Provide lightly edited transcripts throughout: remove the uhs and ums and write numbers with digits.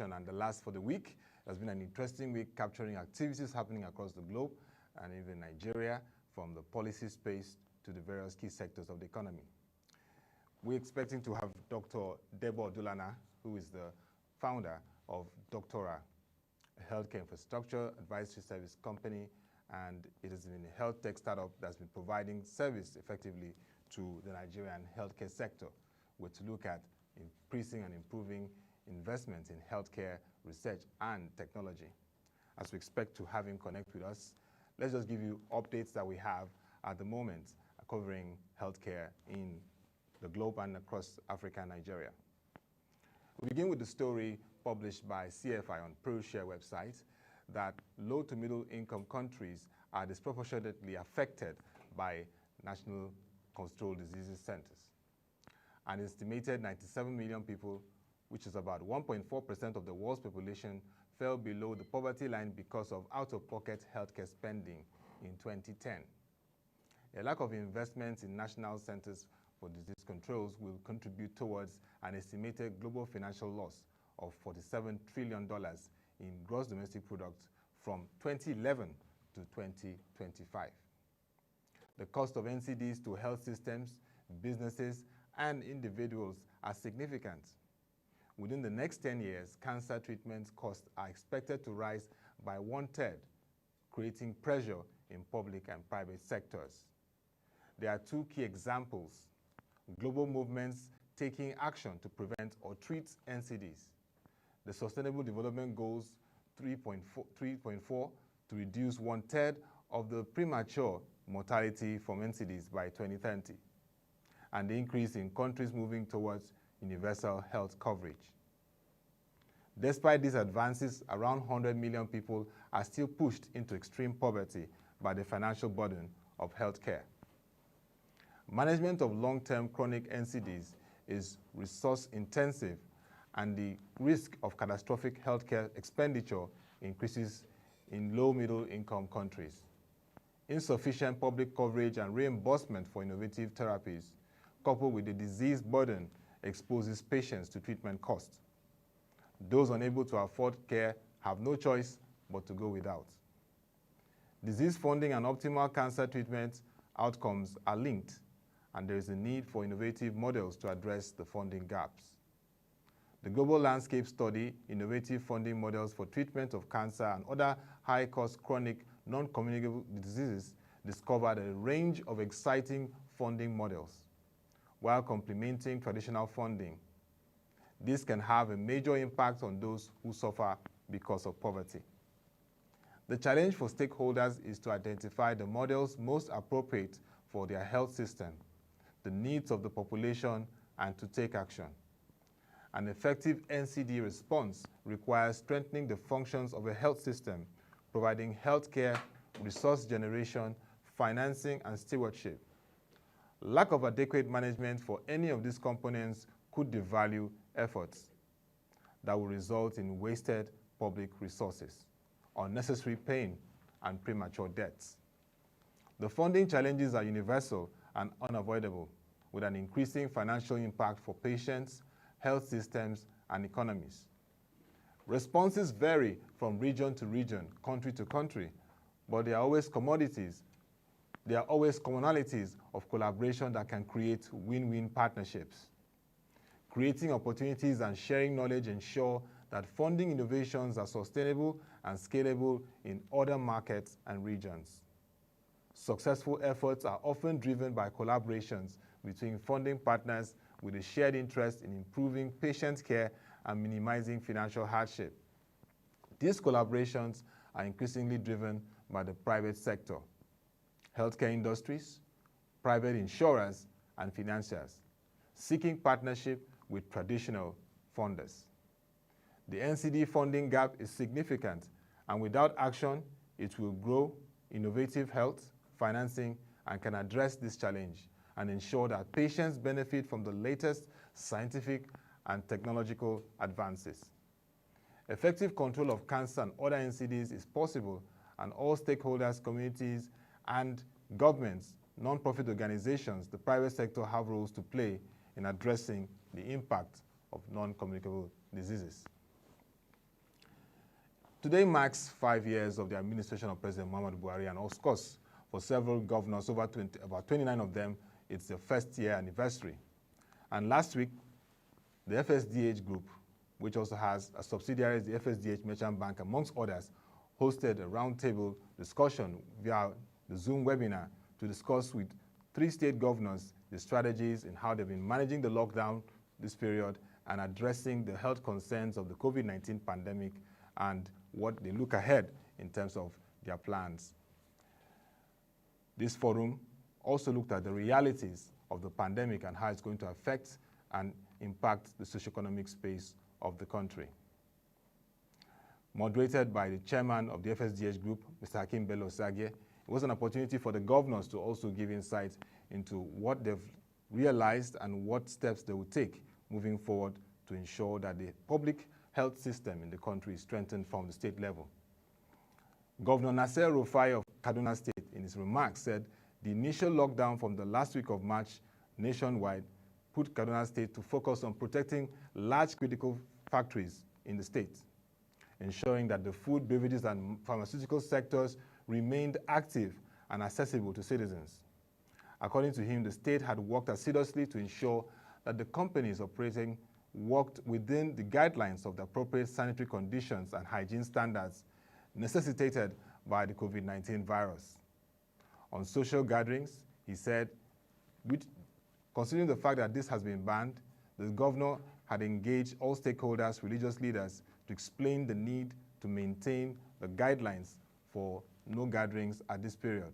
And the last for the week. It has been an interesting week capturing activities happening across the globe and even Nigeria, from the policy space to the various key sectors of the economy. We're expecting to have Dr. Debo Odulana, who is the founder of Doctora, a healthcare infrastructure advisory service company, and it is a health tech startup that's been providing service effectively to the Nigerian healthcare sector. We're to look at increasing and improving investments in healthcare research and technology. As we expect to have him connect with us, let's just give you updates that we have at the moment covering healthcare in the globe and across Africa and Nigeria. We begin with the story published by CFI on ProShare website that low to middle income countries are disproportionately affected by National Controlled Diseases Centers. An estimated 97 million people, which is about 1.4% of the world's population, fell below the poverty line because of out-of-pocket healthcare spending in 2010. A lack of investments in national centers for disease controls will contribute towards an estimated global financial loss of $47 trillion in gross domestic product from 2011 to 2025. The cost of NCDs to health systems, businesses, and individuals are significant. Within the next 10 years, cancer treatment costs are expected to rise by 1/3, creating pressure in public and private sectors. There are two key examples: global movements taking action to prevent or treat NCDs. The Sustainable Development Goals 3.4 to reduce 1/3 of the premature mortality from NCDs by 2030, and the increase in countries moving towards universal health coverage. Despite these advances, around 100 million people are still pushed into extreme poverty by the financial burden of healthcare. Management of long-term chronic NCDs is resource-intensive, and the risk of catastrophic healthcare expenditure increases in low-middle income countries. Insufficient public coverage and reimbursement for innovative therapies, coupled with the disease burden, exposes patients to treatment costs. Those unable to afford care have no choice but to go without. Disease funding and optimal cancer treatment outcomes are linked, and there is a need for innovative models to address the funding gaps. The Global Landscape Study, Innovative Funding Models for Treatment of Cancer and Other High-Cost Chronic Non-Communicable Diseases, discovered a range of exciting funding models while complementing traditional funding. This can have a major impact on those who suffer because of poverty. The challenge for stakeholders is to identify the models most appropriate for their health system, the needs of the population, and to take action. An effective NCD response requires strengthening the functions of a health system, providing healthcare, resource generation, financing, and stewardship. Lack of adequate management for any of these components could devalue efforts that will result in wasted public resources, unnecessary pain, and premature deaths. The funding challenges are universal and unavoidable, with an increasing financial impact for patients, health systems, and economies. Responses vary from region to region, country to country, but there are always commodities. There are always commonalities of collaboration that can create win-win partnerships. Creating opportunities and sharing knowledge ensure that funding innovations are sustainable and scalable in other markets and regions. Successful efforts are often driven by collaborations between funding partners with a shared interest in improving patient care and minimizing financial hardship. These collaborations are increasingly driven by the private sector, healthcare industries, private insurers, and financiers, seeking partnership with traditional funders. The NCD funding gap is significant, and without action, it will grow innovative health, financing, and can address this challenge and ensure that patients benefit from the latest scientific and technological advances. Effective control of cancer and other NCDs is possible, and all stakeholders, communities, and governments, non-profit organizations, the private sector have roles to play in addressing the impact of non-communicable diseases. Today marks 5 years of the administration of President Muhammadu Buhari, and of course, for several governors, about 29 of them, it's their first year anniversary. And last week, the FSDH Group, which also has a subsidiary, the FSDH Merchant Bank, amongst others, hosted a roundtable discussion via the Zoom webinar to discuss with 3 state governors the strategies in how they've been managing the lockdown this period and addressing the health concerns of the COVID-19 pandemic and what they look ahead in terms of their plans. This forum also looked at the realities of the pandemic and how it's going to affect and impact the socioeconomic space of the country. Moderated by the chairman of the FSDH Group, Mr. Hakim Bello Sagie, it was an opportunity for the governors to also give insight into what they've realized and what steps they will take moving forward to ensure that the public health system in the country is strengthened from the state level. Governor Nasser Rufai of Kaduna State, in his remarks, said the initial lockdown from the last week of March nationwide put Kaduna State to focus on protecting large critical factories in the state, ensuring that the food, beverages, and pharmaceutical sectors remained active and accessible to citizens. According to him, the state had worked assiduously to ensure that the companies operating worked within the guidelines of the appropriate sanitary conditions and hygiene standards necessitated by the COVID-19 virus. On social gatherings, he said, considering the fact that this has been banned, the governor had engaged all stakeholders, religious leaders, to explain the need to maintain the guidelines for no gatherings at this period.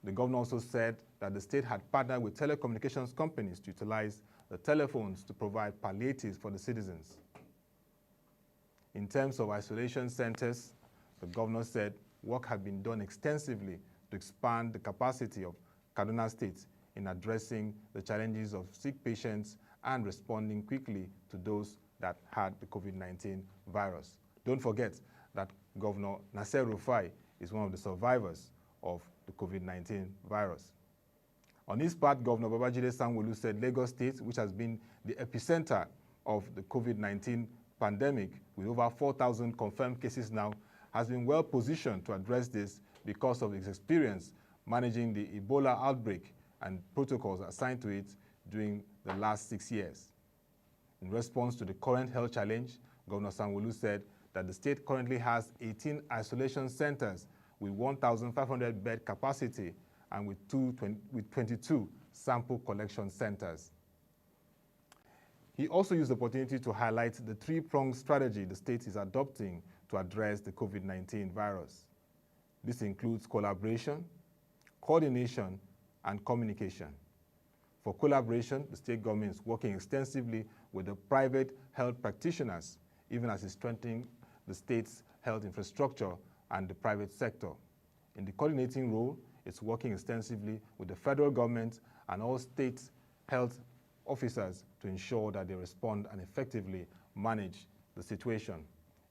The governor also said that the state had partnered with telecommunications companies to utilize the telephones to provide palliatives for the citizens. In terms of isolation centers, the governor said work had been done extensively to expand the capacity of Kaduna State in addressing the challenges of sick patients and responding quickly to those that had the COVID-19 virus. Don't forget that Governor Nasser Rufai is one of the survivors of the COVID-19 virus. On his part, Governor Babajide Sanwo-Olu said Lagos State, which has been the epicenter of the COVID-19 pandemic with over 4,000 confirmed cases now, has been well positioned to address this because of its experience managing the Ebola outbreak and protocols assigned to it during the last 6 years. In response to the current health challenge, Governor Sanwo-Olu said that the state currently has 18 isolation centers with 1,500 bed capacity and with 22 sample collection centers. He also used the opportunity to highlight the 3-pronged strategy the state is adopting to address the COVID-19 virus. This includes collaboration, coordination, and communication. For collaboration, the state government is working extensively with the private health practitioners, even as it's strengthening the state's health infrastructure and the private sector. In the coordinating role, it's working extensively with the federal government and all state health officers to ensure that they respond and effectively manage the situation.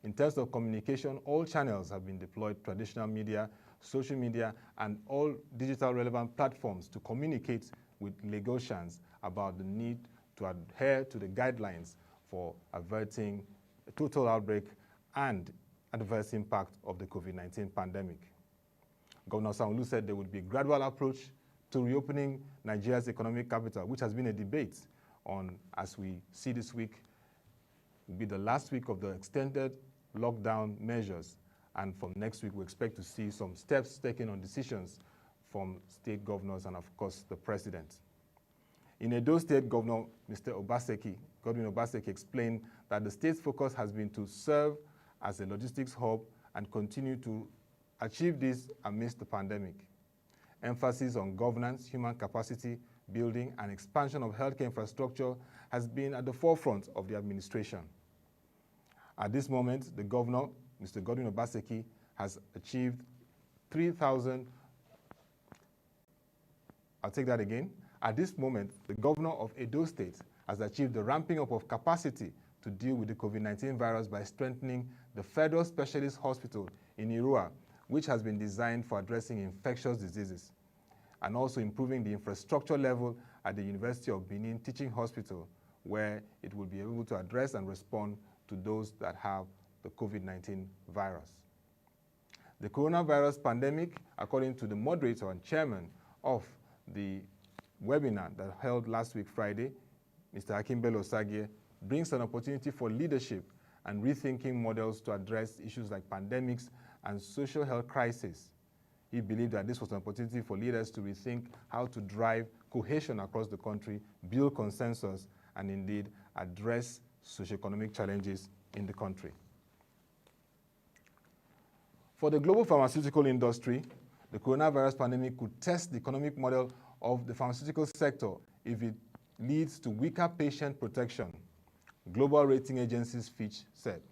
In terms of communication, all channels have been deployed: traditional media, social media, and all digital relevant platforms to communicate with Lagosians about the need to adhere to the guidelines for averting a total outbreak and adverse impact of the COVID-19 pandemic. Governor Sanwo-Olu said there would be a gradual approach to reopening Nigeria's economic capital, which has been a debate on, as we see this week, will be the last week of the extended lockdown measures. And from next week, we expect to see some steps taken on decisions from state governors and, of course, the president. In Edo State, Governor Godwin Obaseki explained that the state's focus has been to serve as a logistics hub and continue to achieve this amidst the pandemic. Emphasis on governance, human capacity building, and expansion of healthcare infrastructure has been at the forefront of the administration. At this moment, the governor, Mr. Godwin Obaseki, has achieved 3,000. I'll take that again. At this moment, the governor of Edo State has achieved the ramping up of capacity to deal with the COVID-19 virus by strengthening the Federal Specialist Hospital in Irua, which has been designed for addressing infectious diseases, and also improving the infrastructure level at the University of Benin Teaching Hospital, where it will be able to address and respond to those that have the COVID-19 virus. The coronavirus pandemic, according to the moderator and chairman of the webinar that held last week Friday, Mr. Akimbelo Osagie, brings an opportunity for leadership and rethinking models to address issues like pandemics and social health crises. He believed that this was an opportunity for leaders to rethink how to drive cohesion across the country, build consensus, and indeed address socioeconomic challenges in the country. For the global pharmaceutical industry, the coronavirus pandemic could test the economic model of the pharmaceutical sector if it leads to weaker patient protection, global rating agency Fitch said.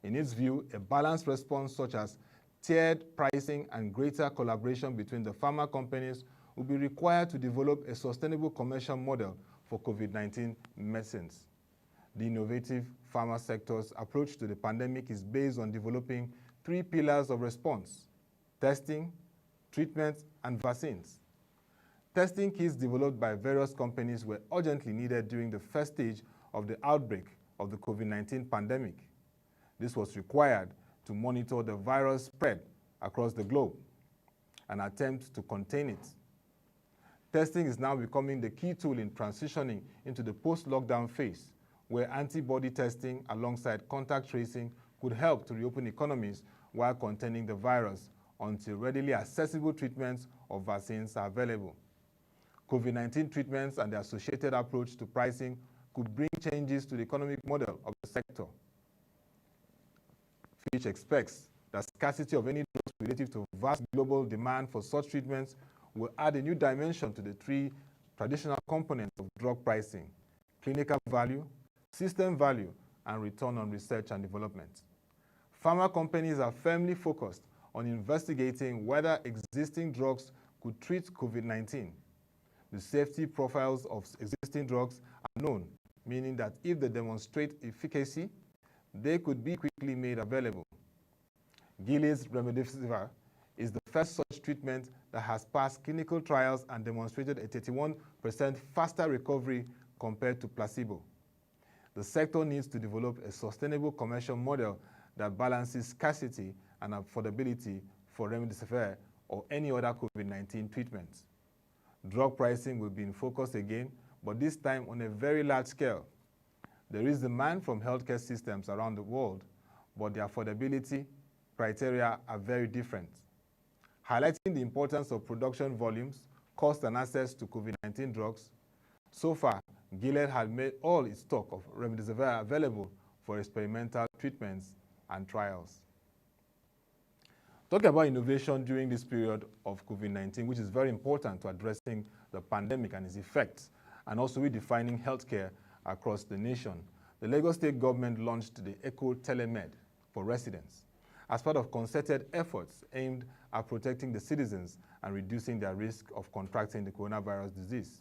In its view, a balanced response such as tiered pricing and greater collaboration between the pharma companies will be required to develop a sustainable commercial model for COVID-19 medicines. The innovative pharma sector's approach to the pandemic is based on developing 3 pillars of response: testing, treatment, and vaccines. Testing kits developed by various companies were urgently needed during the first stage of the outbreak of the COVID-19 pandemic. This was required to monitor the virus spread across the globe and attempt to contain it. Testing is now becoming the key tool in transitioning into the post-lockdown phase, where antibody testing alongside contact tracing could help to reopen economies while containing the virus until readily accessible treatments or vaccines are available. COVID-19 treatments and the associated approach to pricing could bring changes to the economic model of the sector. Fitch expects that scarcity of any drugs relative to vast global demand for such treatments will add a new dimension to the 3 traditional components of drug pricing: clinical value, system value, and return on research and development. Pharma companies are firmly focused on investigating whether existing drugs could treat COVID-19. The safety profiles of existing drugs are known, meaning that if they demonstrate efficacy, they could be quickly made available. Gilead's remdesivir is the first such treatment that has passed clinical trials and demonstrated a 31% faster recovery compared to placebo. The sector needs to develop a sustainable commercial model that balances scarcity and affordability for remdesivir or any other COVID-19 treatment. Drug pricing will be in focus again, but this time on a very large scale. There is demand from healthcare systems around the world, but the affordability criteria are very different. Highlighting the importance of production volumes, cost, and access to COVID-19 drugs, so far, Gilead had made all its stock of remdesivir available for experimental treatments and trials. Talking about innovation during this period of COVID-19, which is very important to addressing the pandemic and its effects, and also redefining healthcare across the nation, the Lagos State government launched the Eco Telemed for residents as part of concerted efforts aimed at protecting the citizens and reducing their risk of contracting the coronavirus disease.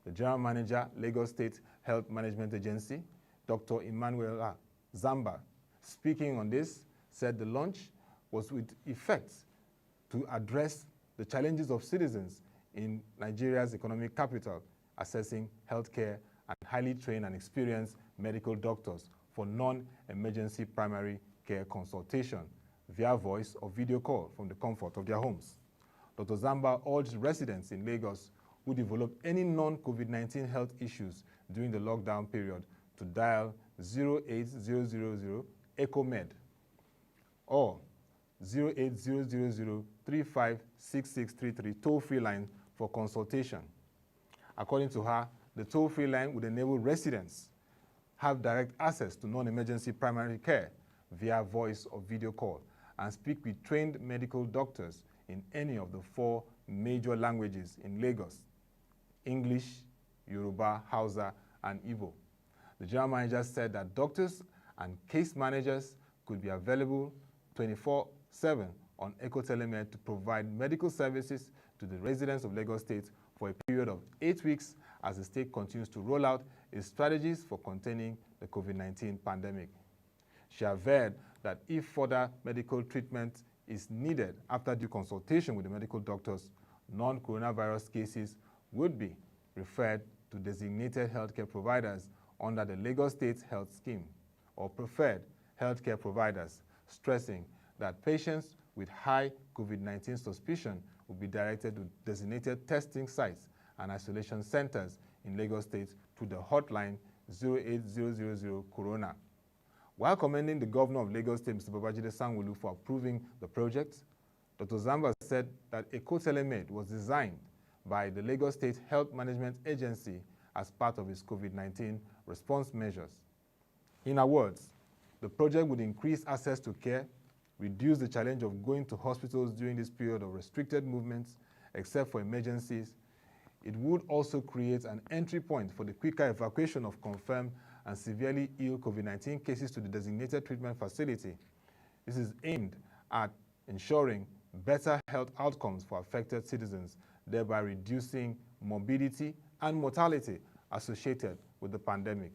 The General Manager, Lagos State Health Management Agency, Dr. Emmanuel Zamba, speaking on this, said the launch was with effect to address the challenges of citizens in Nigeria's economic capital, assessing healthcare and highly trained and experienced medical doctors for non-emergency primary care consultation via voice or video call from the comfort of their homes. Dr. Zamba urged residents in Lagos who develop any non-COVID-19 health issues during the lockdown period to dial 08000 ECOMED or 08000356633 toll-free line for consultation. According to her, the toll-free line would enable residents have direct access to non-emergency primary care via voice or video call and speak with trained medical doctors in any of the 4 major languages in Lagos: English, Yoruba, Hausa, and Igbo. The general manager said that doctors and case managers could be available 24/7 on Eco Telemed to provide medical services to the residents of Lagos State for a period of 8 weeks as the state continues to roll out its strategies for containing the COVID-19 pandemic. She averred that if further medical treatment is needed after due consultation with the medical doctors, non-coronavirus cases would be referred to designated healthcare providers under the Lagos State Health Scheme or preferred healthcare providers, stressing that patients with high COVID-19 suspicion will be directed to designated testing sites and isolation centers in Lagos State to the hotline 08000 Corona. While commending the governor of Lagos State, Mr. Babajide Sanwo-Olu, for approving the project, Dr. Zamba said that EcoTelemed was designed by the Lagos State Health Management Agency as part of its COVID-19 response measures. In other words, the project would increase access to care, reduce the challenge of going to hospitals during this period of restricted movements, except for emergencies. It would also create an entry point for the quicker evacuation of confirmed and severely ill COVID-19 cases to the designated treatment facility. This is aimed at ensuring better health outcomes for affected citizens, thereby reducing morbidity and mortality associated with the pandemic.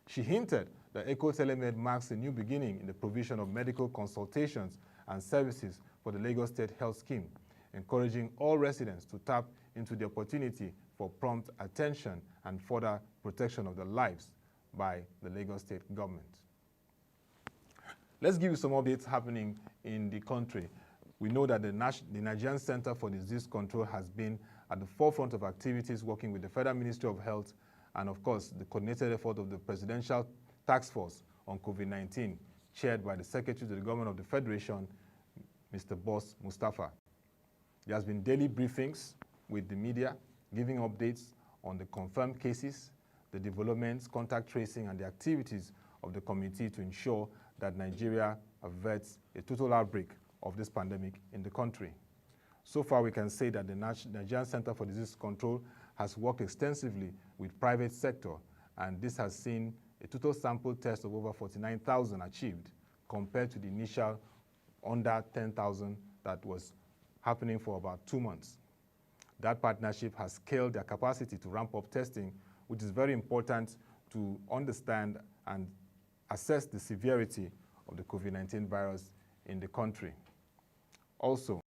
She hinted that EcoTelemed marks a new beginning in the provision of medical consultations and services for the Lagos State Health Scheme, encouraging all residents to tap into the opportunity for prompt attention and further protection of their lives by the Lagos State government. Let's give you some updates happening in the country. We know that the Nigerian Center for Disease Control has been at the forefront of activities working with the Federal Ministry of Health and, of course, the coordinated effort of the Presidential Task Force on COVID-19, chaired by the Secretary to the Government of the Federation, Mr. Boss Mustafa. There has been daily briefings with the media, giving updates on the confirmed cases, the developments, contact tracing, and the activities of the committee to ensure that Nigeria averts a total outbreak of this pandemic in the country. So far, we can say that the Nigerian Center for Disease Control has worked extensively with private sector, and this has seen a total sample test of over 49,000 achieved, compared to the initial under 10,000 that was happening for about 2 months. That partnership has scaled their capacity to ramp up testing, which is very important to understand and assess the severity of the COVID-19 virus in the country. Also,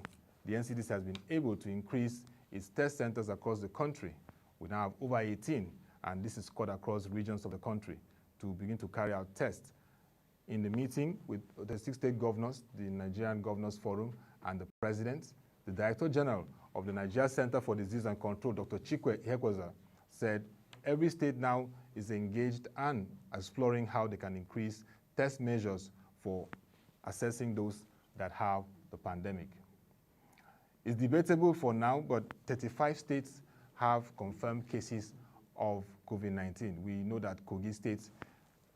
the NCDC has been able to increase its test centers across the country. We now have over 18, and this is spread across regions of the country to begin to carry out tests. In the meeting with the 6 state governors, the Nigerian Governors Forum, and the President, the Director General of the Nigeria Center for Disease and Control, Dr. Chikwe Ihekwaza, said every state now is engaged and exploring how they can increase test measures for assessing those that have the pandemic. It's debatable for now, but 35 states have confirmed cases of COVID-19. We know that Kogi State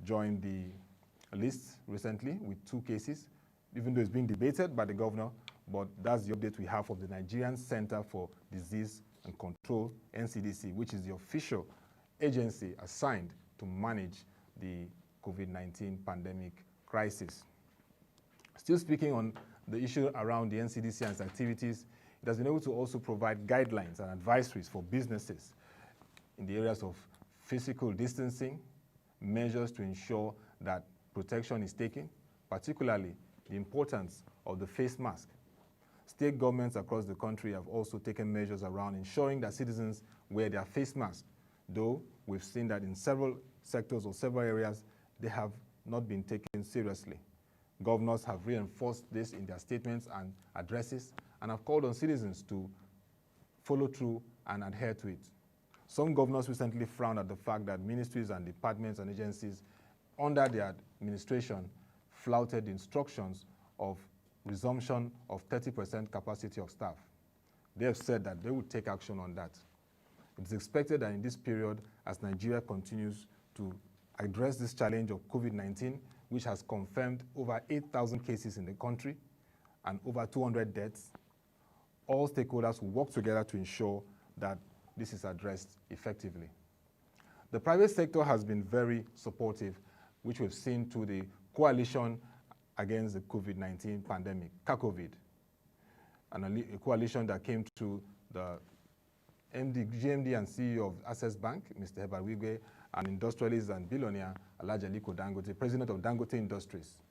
joined the list recently with 2 cases, even though it's being debated by the governor, but that's the update we have from the Nigerian Center for Disease and Control, NCDC, which is the official agency assigned to manage the COVID-19 pandemic crisis. Still speaking on the issue around the NCDC and its activities, it has been able to also provide guidelines and advisories for businesses in the areas of physical distancing, measures to ensure that protection is taken, particularly the importance of the face mask. State governments across the country have also taken measures around ensuring that citizens wear their face masks, though we've seen that in several sectors or several areas, they have not been taken seriously. Governors have reinforced this in their statements and addresses and have called on citizens to follow through and adhere to it. Some governors recently frowned at the fact that ministries and departments and agencies under their administration flouted the instructions of resumption of 30% capacity of staff. They have said that they would take action on that. It is expected that in this period, as Nigeria continues to address this challenge of COVID-19, which has confirmed over 8,000 cases in the country and over 200 deaths, all stakeholders will work together to ensure that this is addressed effectively. The private sector has been very supportive, which we've seen to the coalition against the COVID-19 pandemic, CACOVID, and a coalition that came to the GMD and CEO of Access Bank, Mr. Herbert Wigwe, and industrialist and billionaire Alhaji Aliko Dangote, president of Dangote Industries.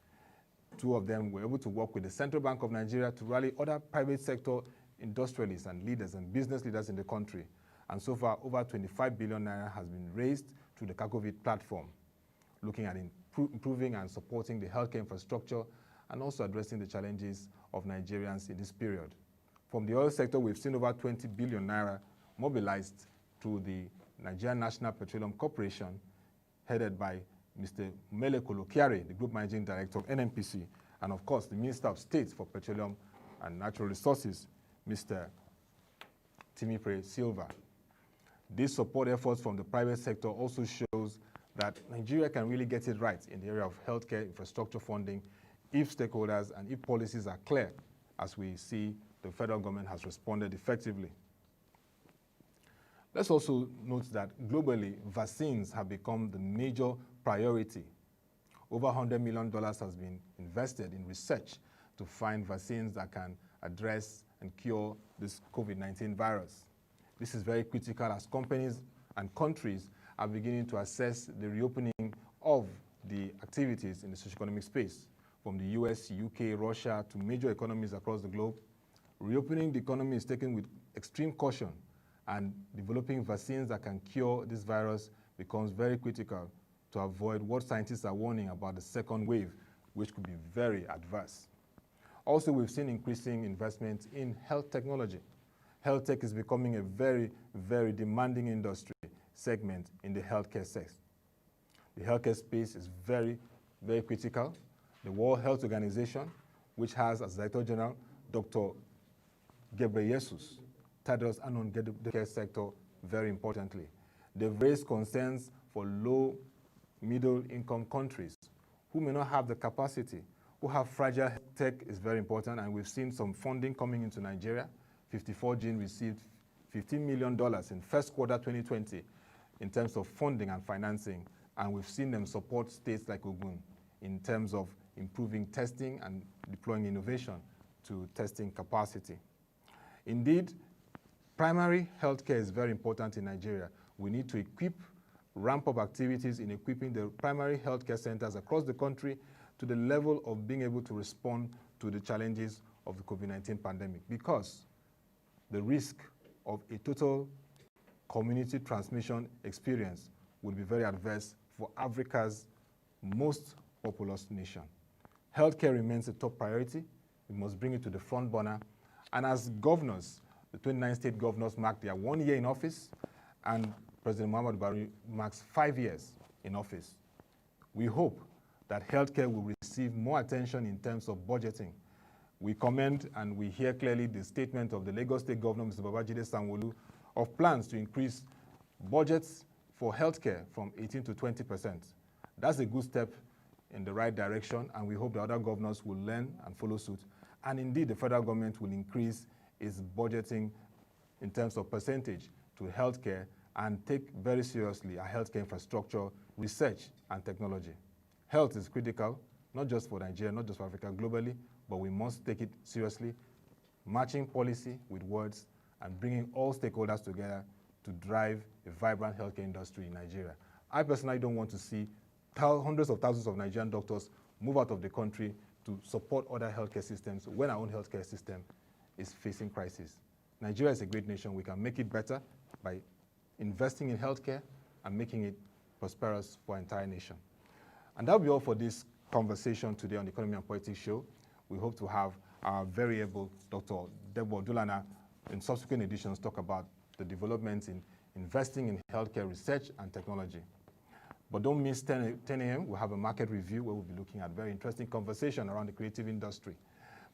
2 of them were able to work with the Central Bank of Nigeria to rally other private sector industrialists and leaders and business leaders in the country. And so far, over 25 billion naira has been raised through the CACOVID platform, looking at improving and supporting the healthcare infrastructure and also addressing the challenges of Nigerians in this period. From the oil sector, we've seen over 20 billion naira mobilized through the Nigerian National Petroleum Corporation, headed by Mr. Mele Kolokiare, the Group Managing Director of NNPC, and of course, the Minister of State for Petroleum and Natural Resources, Mr. Timipre Silva. These support efforts from the private sector also shows that Nigeria can really get it right in the area of healthcare infrastructure funding if stakeholders and if policies are clear, as we see the federal government has responded effectively. Let's also note that globally, vaccines have become the major priority. Over $100 million has been invested in research to find vaccines that can address and cure this COVID-19 virus. This is very critical as companies and countries are beginning to assess the reopening of the activities in the socio-economic space. From the US, UK, Russia to major economies across the globe, reopening the economy is taken with extreme caution, and developing vaccines that can cure this virus becomes very critical to avoid what scientists are warning about the second wave, which could be very adverse. Also, we've seen increasing investment in health technology. Health tech is becoming a very, very demanding industry segment in the healthcare sector. The healthcare space is very, very critical. The World Health Organization, which has as Director General Dr. Ghebreyesus, titles on the care sector very importantly. They've raised concerns for low, middle-income countries who may not have the capacity, who have fragile tech is very important, and we've seen some funding coming into Nigeria. 54Gene received $15 million in first quarter 2020 in terms of funding and financing, and we've seen them support states like Ogun in terms of improving testing and deploying innovation to testing capacity. Indeed, primary healthcare is very important in Nigeria. We need to ramp up activities in equipping the primary healthcare centers across the country to the level of being able to respond to the challenges of the COVID-19 pandemic, because the risk of a total community transmission experience would be very adverse for Africa's most populous nation. Healthcare remains a top priority. We must bring it to the front burner. And as governors, the 29 state governors mark their 1 year in office, and President Muhammadu Buhari marks 5 years in office. We hope that healthcare will receive more attention in terms of budgeting. We commend and we hear clearly the statement of the Lagos State Governor, Mr. Babajide Sanwo-Olu, of plans to increase budgets for healthcare from 18 to 20%. That's a good step in the right direction, and we hope the other governors will learn and follow suit. And indeed, the federal government will increase its budgeting in terms of percentage to healthcare and take very seriously our healthcare infrastructure, research, and technology. Health is critical, not just for Nigeria, not just for Africa, globally, but we must take it seriously, matching policy with words and bringing all stakeholders together to drive a vibrant healthcare industry in Nigeria. I personally don't want to see hundreds of thousands of Nigerian doctors move out of the country to support other healthcare systems when our own healthcare system is facing crisis. Nigeria is a great nation. We can make it better by investing in healthcare and making it prosperous for our entire nation. And that'll be all for this conversation today on the Economy and Politics Show. We hope to have our very able Dr. Debo Dulana in subsequent editions talk about the developments in investing in healthcare research and technology. But don't miss 10 a.m. We'll have a market review where we'll be looking at very interesting conversation around the creative industry.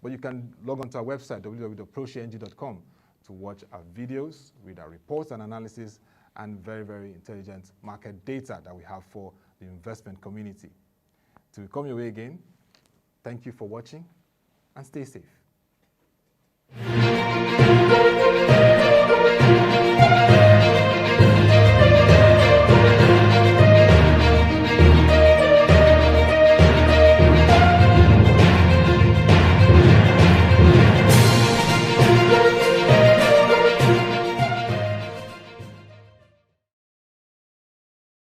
But you can log on to our website, www.proshaeng.com, to watch our videos, read our reports and analysis, and very, very intelligent market data that we have for the investment community. Till we come your way again, thank you for watching and stay safe.